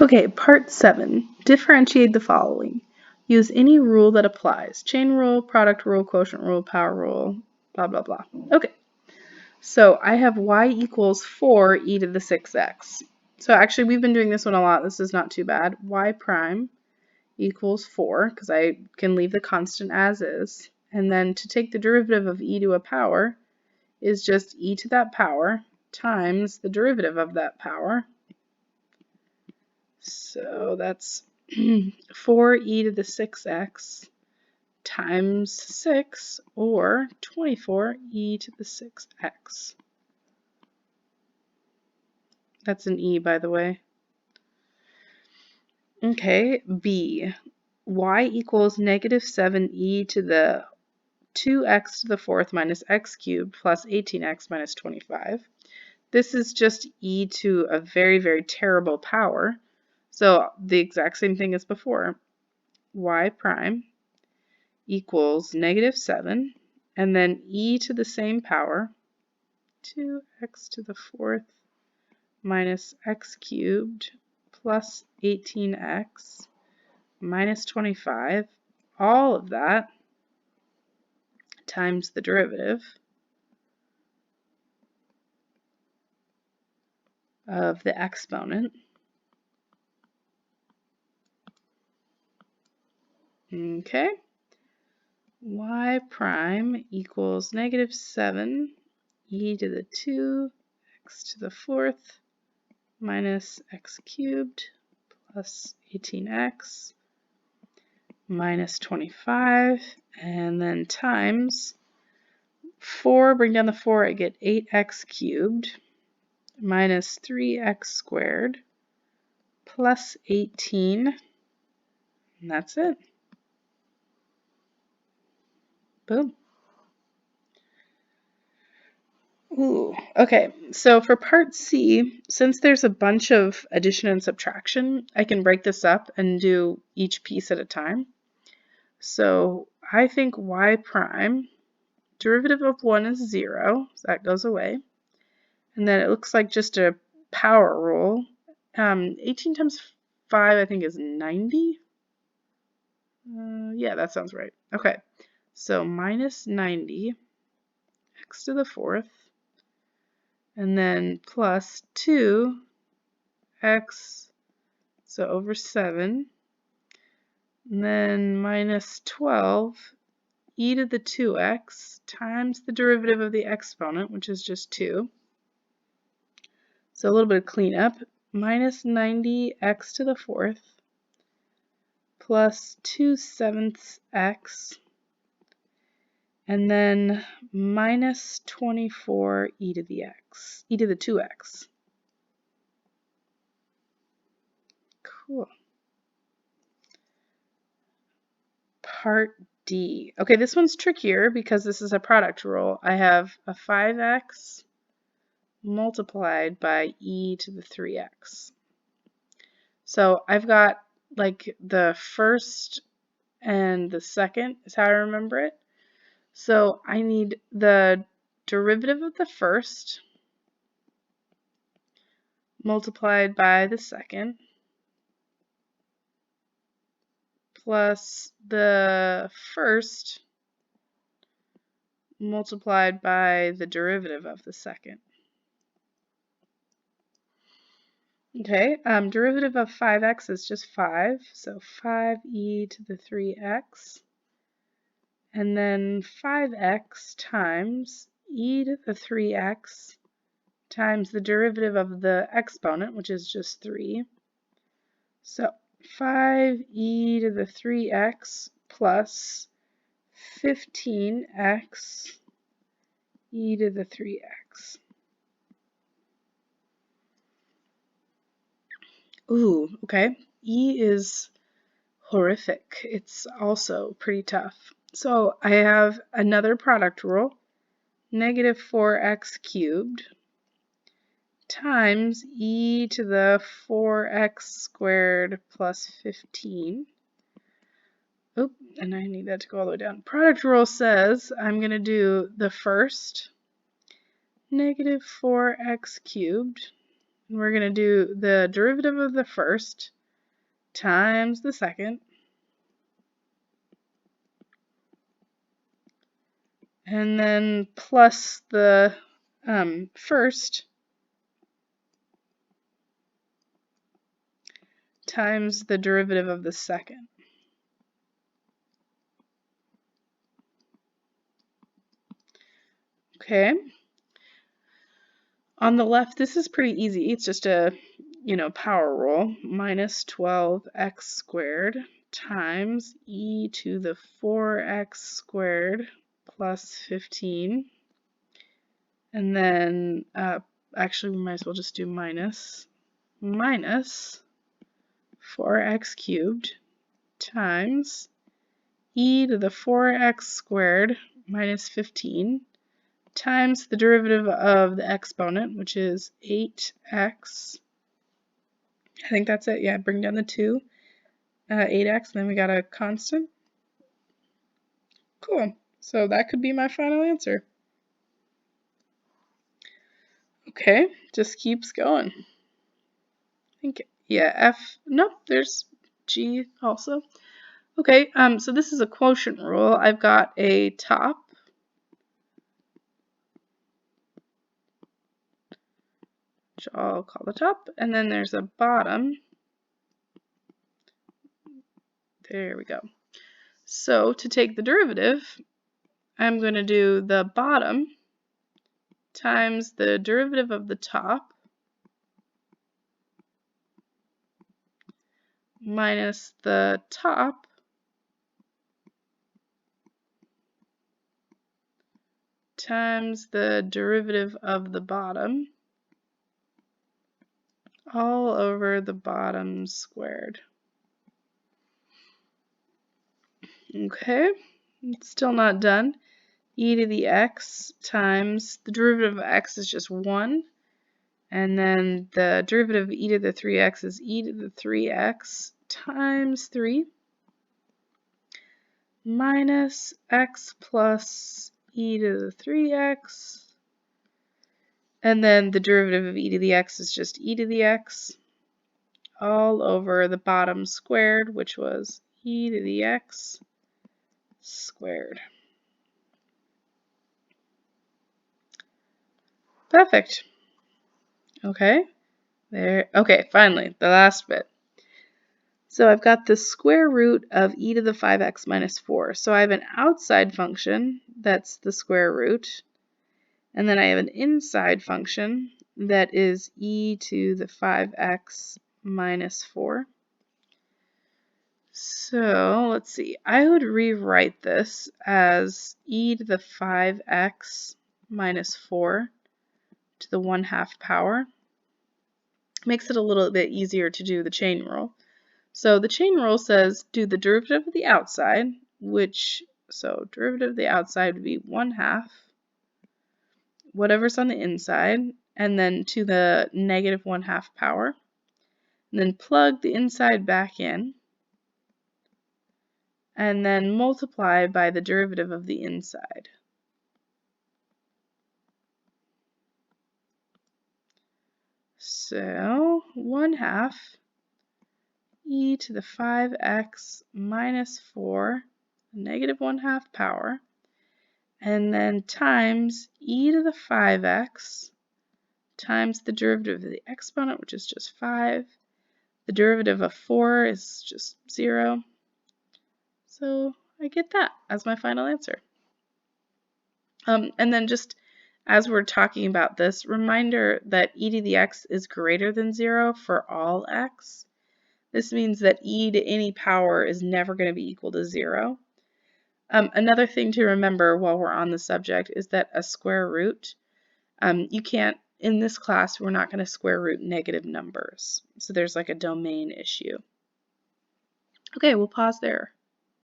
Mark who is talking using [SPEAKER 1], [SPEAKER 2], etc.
[SPEAKER 1] Okay, part 7. Differentiate the following. Use any rule that applies. Chain rule, product rule, quotient rule, power rule, blah, blah, blah. Okay, so I have y equals 4 e to the 6x. So actually we've been doing this one a lot. This is not too bad. Y prime equals 4, because I can leave the constant as is. And then to take the derivative of e to a power is just e to that power times the derivative of that power. So that's 4e to the 6x times 6, or 24e to the 6x. That's an e, by the way. Okay, b. Y equals negative 7e to the 2x to the 4th minus x cubed plus 18x minus 25. This is just e to a very, very terrible power. So the exact same thing as before. Y prime equals negative 7, and then e to the same power, 2x to the 4th minus x cubed plus 18x minus 25, all of that times the derivative of the exponent. Okay. Y prime equals negative 7 e to the 2x to the 4th minus x cubed plus 18x minus 25, and then times 4, bring down the 4, I get 8x cubed minus 3x squared plus 18, and that's it. Boom. Ooh, okay, so for part C, since there's a bunch of addition and subtraction, I can break this up and do each piece at a time. So I think y prime, derivative of 1 is 0, so that goes away. And then it looks like just a power rule. 18 times 5, I think, is 90. Yeah, that sounds right. Okay, so minus 90, x to the 4th, and then plus 2x, so over 7, and then minus 12, e to the 2x times the derivative of the exponent, which is just 2. So a little bit of cleanup. Minus 90x to the 4th plus 2/7 x, and then minus 24 e to the 2x. Cool. Part D. Okay, this one's trickier because this is a product rule. I have a 5x multiplied by e to the 3x. So I've got like the first and the second is how I remember it. So I need the derivative of the first multiplied by the second plus the first multiplied by the derivative of the second. Okay, derivative of 5x is just 5, so 5e to the 3x, and then 5x times e to the 3x times the derivative of the exponent, which is just 3. So 5e to the 3x plus 15x e to the 3x. Ooh, okay. E is horrific. It's also pretty tough. So I have another product rule, negative 4x cubed times e to the 4x squared plus 15. Oop, and I need that to go all the way down. Product rule says I'm going to do the first, negative 4x cubed, we're going to do the derivative of the first times the second, and then plus the first times the derivative of the second. Okay. On the left, this is pretty easy. It's just a, power rule. Minus 12x squared times e to the 4x squared plus 15. And then, actually, we might as well just do minus 4x cubed times e to the 4x squared minus 15 times the derivative of the exponent, which is 8x. I think that's it. Yeah, bring down the 2. 8x, and then we got a constant. Cool. So that could be my final answer. Okay, just keeps going. I think, yeah, F. Nope, there's G also. Okay, so this is a quotient rule. I've got a top, which I'll call the top, and then there's a bottom. There we go. So to take the derivative, I'm going to do the bottom times the derivative of the top minus the top times the derivative of the bottom all over the bottom squared. Okay, it's still not done. E to the x times the derivative of x is just 1, and then the derivative of e to the 3x is e to the 3x times 3 minus x plus e to the 3x, and then the derivative of e to the x is just e to the x all over the bottom squared, which was e to the x squared. Perfect. Okay, there. Okay, finally, the last bit. So I've got the square root of e to the 5x minus 4. So I have an outside function that's the square root, and then I have an inside function that is e to the 5x minus 4. So let's see, I would rewrite this as e to the 5x minus 4 to the 1/2 power. Makes it a little bit easier to do the chain rule. So the chain rule says do the derivative of the outside, so derivative of the outside would be 1/2 whatever's on the inside, and then to the negative 1/2 power, and then plug the inside back in, and then multiply by the derivative of the inside. So 1/2 e to the 5x minus 4, negative 1/2 power, and then times e to the 5x times the derivative of the exponent, which is just 5. The derivative of 4 is just 0. So I get that as my final answer. And then just as we're talking about this, reminder that e to the x is greater than 0 for all x. This means that e to any power is never going to be equal to 0. Another thing to remember while we're on the subject is that a square root, you can't, in this class, we're not going to square root negative numbers. So there's like a domain issue. Okay, we'll pause there.